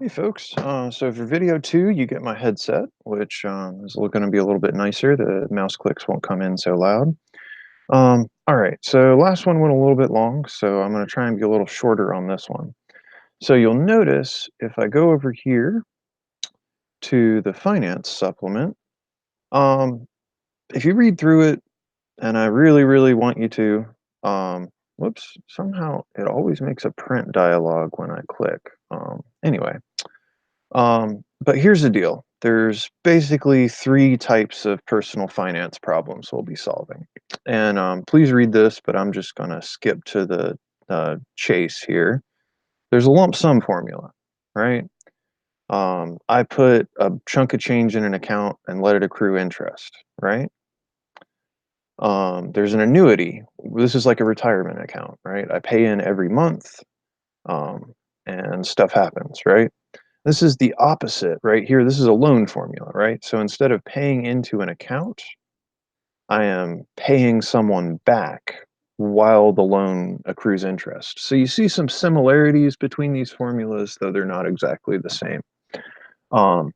Hey folks, so for video 2, you get my headset, which is going to be a little bit nicer. The mouse clicks won't come in so loud. All right, so last one went a little bit long, so I'm going to try and be a little shorter on this one. So you'll notice if I go over here to the finance supplement, um, if you read through it, and I really, really want you to, whoops, somehow it always makes a print dialog when I click. Anyway. But here's the deal. There's basically 3 types of personal finance problems we'll be solving. And please read this, but I'm just going to skip to the chase here. There's a lump sum formula, right? I put a chunk of change in an account and let it accrue interest, right? There's an annuity. This is like a retirement account, right? I pay in every month, um, and stuff happens, right? This is the opposite right here. This is a loan formula, right? So instead of paying into an account, I am paying someone back while the loan accrues interest. So you see some similarities between these formulas, though they're not exactly the same. Um,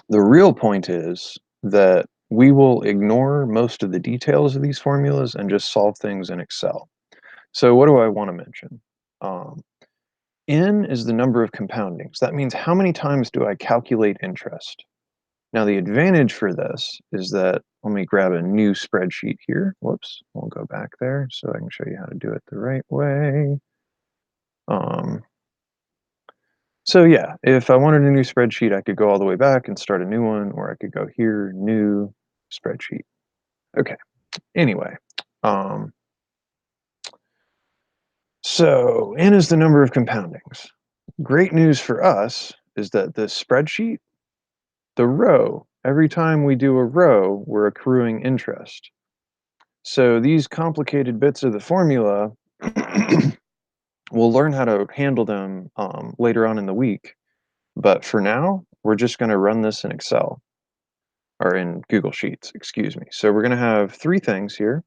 the real point is that we will ignore most of the details of these formulas and just solve things in Excel. So what do I want to mention? Um, N is the number of compoundings. That means how many times do I calculate interest? Now the advantage for this is that, let me grab a new spreadsheet here. Whoops, we'll go back there so I can show you how to do it the right way. Um, so yeah, if I wanted a new spreadsheet, I could go all the way back and start a new one, or I could go here, new spreadsheet. Okay, anyway. Um, so N is the number of compoundings. Great news for us is that this spreadsheet, the row, every time we do a row, we're accruing interest. So these complicated bits of the formula, we'll learn how to handle them later on in the week. But for now, we're just going to run this in Excel, or in Google Sheets, excuse me. So we're going to have 3 things here.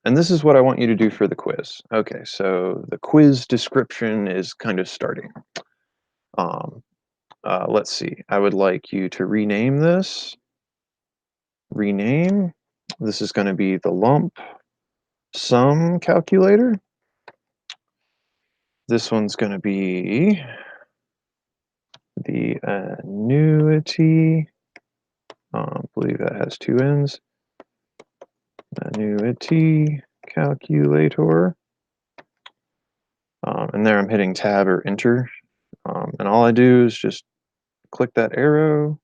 And this is what I want you to do for the quiz. Okay, so the quiz description is kind of starting. Um, let's see. I would like you to rename this. Rename. This is going to be the lump sum calculator. This one's going to be the annuity. I believe that has 2 ends. Annuity calculator. And there I'm hitting tab or enter. And all I do is just click that arrow,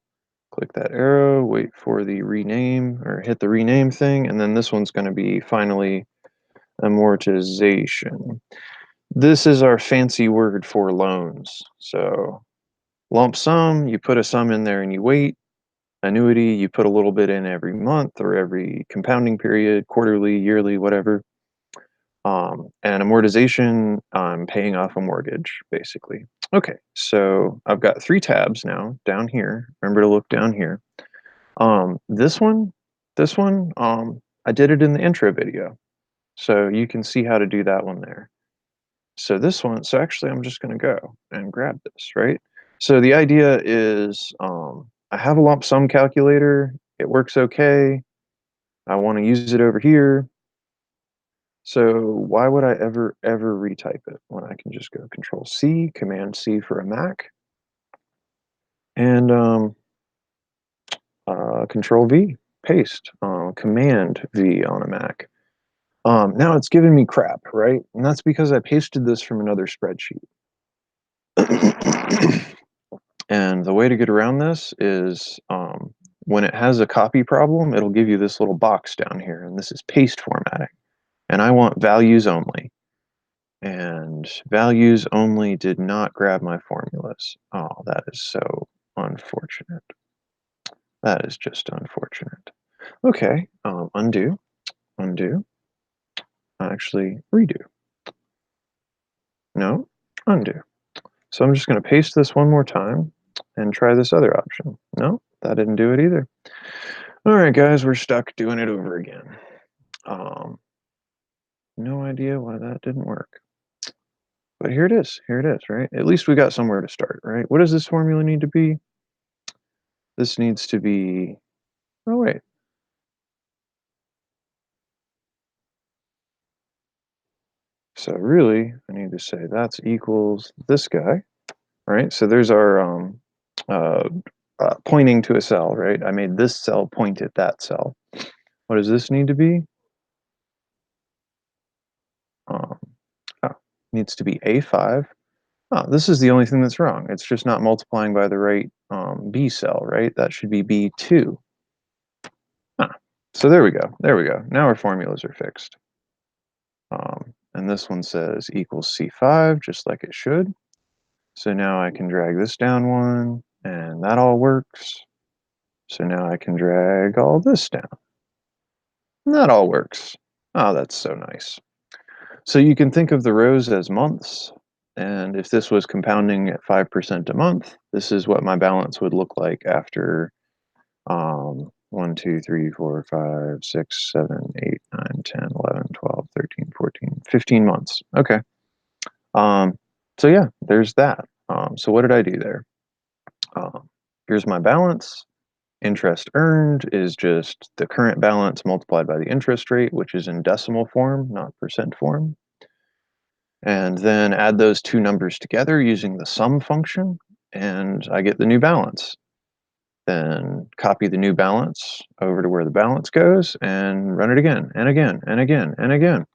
wait for the rename, or hit the rename thing, and then this one's going to be finally amortization. This is our fancy word for loans. So lump sum, you put a sum in there and you wait. Annuity, you put a little bit in every month or every compounding period, quarterly, yearly, whatever. And amortization, I'm paying off a mortgage, basically. Okay, so I've got 3 tabs now down here. Remember to look down here. This one, I did it in the intro video. So you can see how to do that one there. So this one, so actually I'm just going to go and grab this, right? So the idea is I have a lump sum calculator. It works okay. I want to use it over here. So why would I ever retype it when I can just go Control C, Command C for a Mac, and Control V, paste, Command V on a Mac. Now it's giving me crap, right? And that's because I pasted this from another spreadsheet. And the way to get around this is when it has a copy problem, it'll give you this little box down here, and this is paste formatting. And I want values only. And values only did not grab my formulas. Oh, that is so unfortunate. That is just unfortunate. Okay, undo, undo, actually redo. No, undo. So I'm just going to paste this one more time and try this other option. No, that didn't do it either. All right, guys, we're stuck doing it over again. No idea why that didn't work. But here it is, right? At least we got somewhere to start, right? What does this formula need to be? This needs to be, oh wait, so really I need to say that's equals this guy, right? So there's our uh, pointing to a cell, right? I made this cell point at that cell. What does this need to be? Um, oh, needs to be A5. Oh, this is the only thing that's wrong. It's just not multiplying by the right B cell, right? That should be B2. Huh. So there we go. There we go. Now our formulas are fixed. And this one says equals C5, just like it should. So now I can drag this down one, and that all works. So now I can drag all this down, and that all works. Oh, that's so nice. So you can think of the rows as months, and if this was compounding at 5% a month, this is what my balance would look like after 1, 2, 3, 4, 5, 6, 7, 8, 9, 10, 11, 12, 13, 14, 15 months. Okay. Um, so yeah, there's that. So what did I do there? Um, here's my balance. Interest earned is just the current balance multiplied by the interest rate, which is in decimal form, not percent form. And then add those two numbers together using the sum function, and I get the new balance. Then copy the new balance over to where the balance goes and run it again and again and again and again.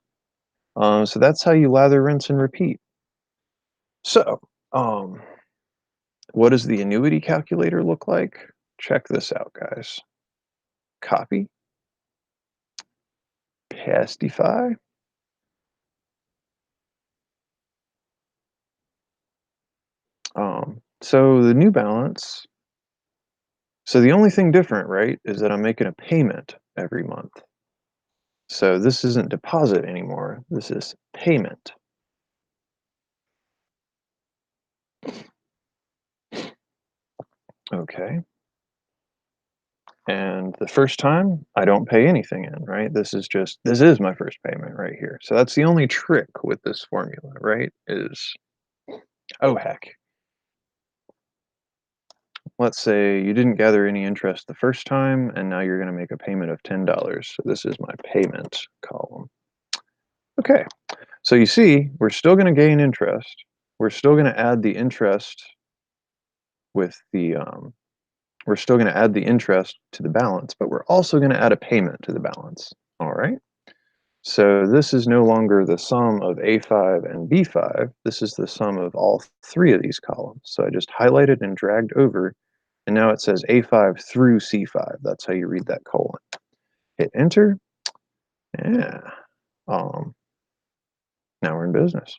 So that's how you lather, rinse, and repeat. So, um, what does the annuity calculator look like? Check this out, guys. Copy, pastify. So the new balance. So the only thing different, right, is that I'm making a payment every month. So this isn't deposit anymore. This is payment. Okay. And the first time, I don't pay anything in, right? This is my first payment right here. So that's the only trick with this formula, right? Is, oh heck, let's say you didn't gather any interest the first time, and now you're going to make a payment of $10. So this is my payment column. Okay, so you see, we're still going to gain interest. We're still going to add the interest with the, we're still going to add the interest to the balance, but we're also going to add a payment to the balance. All right. So this is no longer the sum of A5 and B5. This is the sum of all three of these columns. So I just highlighted and dragged over, and now it says A5 through C5. That's how you read that colon. Hit enter. Yeah. Um, now we're in business.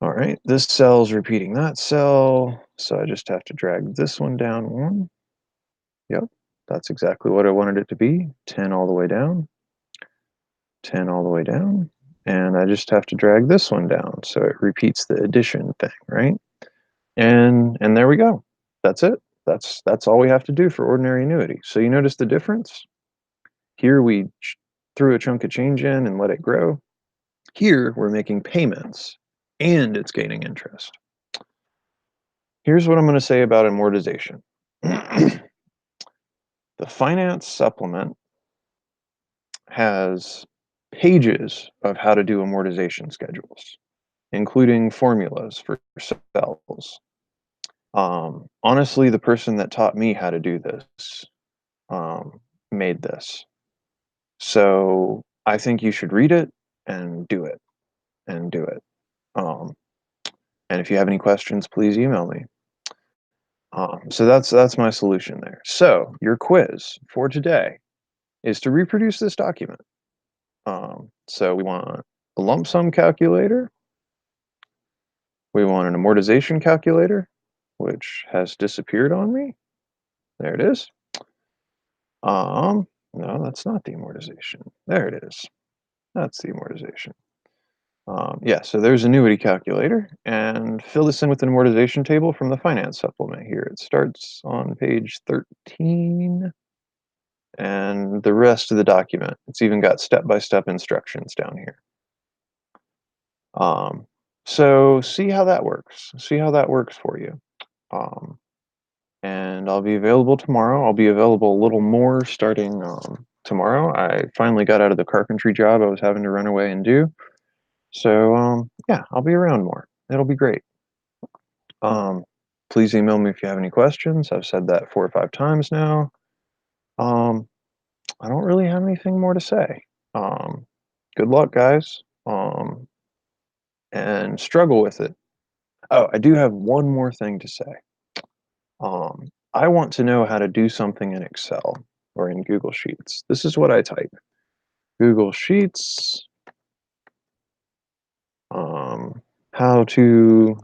All right, this cell's repeating that cell. So I just have to drag this one down one. Yep, that's exactly what I wanted it to be. 10 all the way down, 10 all the way down. And I just have to drag this one down. So it repeats the addition thing, right? And there we go. That's it. That's all we have to do for ordinary annuity. So you notice the difference? Here we threw a chunk of change in and let it grow. Here we're making payments and it's gaining interest. Here's what I'm going to say about amortization. The finance supplement has pages of how to do amortization schedules, including formulas for cells. Honestly, the person that taught me how to do this um, made this. So I think you should read it and do it and do it. Um, and if you have any questions, please email me. So that's my solution there. So your quiz for today is to reproduce this document. So we want a lump sum calculator. We want an amortization calculator, which has disappeared on me. There it is. No, that's not the amortization. There it is. That's the amortization. Yeah, so there's annuity calculator, and fill this in with an amortization table from the finance supplement here. It starts on page 13, and the rest of the document. It's even got step-by-step instructions down here. So see how that works. See how that works for you. Um, and I'll be available tomorrow. I'll be available a little more starting tomorrow. I finally got out of the carpentry job I was having to run away and do. So yeah, I'll be around more. It'll be great. Um, please email me if you have any questions. I've said that 4 or 5 times now. Um, I don't really have anything more to say. Um, good luck, guys. And struggle with it. Oh, I do have one more thing to say. I want to know how to do something in Excel or in Google Sheets. This is what I type. Google Sheets, how to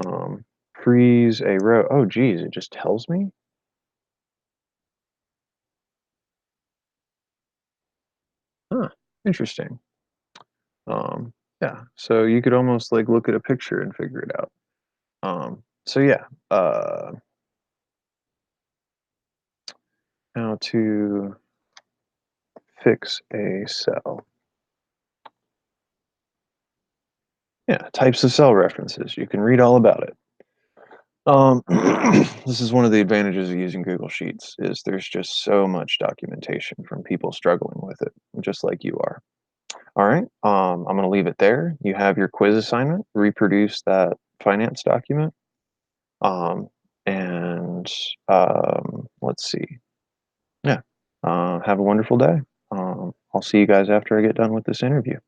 um, freeze a row. Oh, geez, it just tells me. Huh, interesting. Yeah, so you could almost like look at a picture and figure it out. So yeah, how to fix a cell. Yeah, types of cell references. You can read all about it. This is one of the advantages of using Google Sheets is there's just so much documentation from people struggling with it, just like you are. All right, I'm going to leave it there. You have your quiz assignment. Reproduce that finance document. Um, and let's see. Yeah. Have a wonderful day. I'll see you guys after I get done with this interview.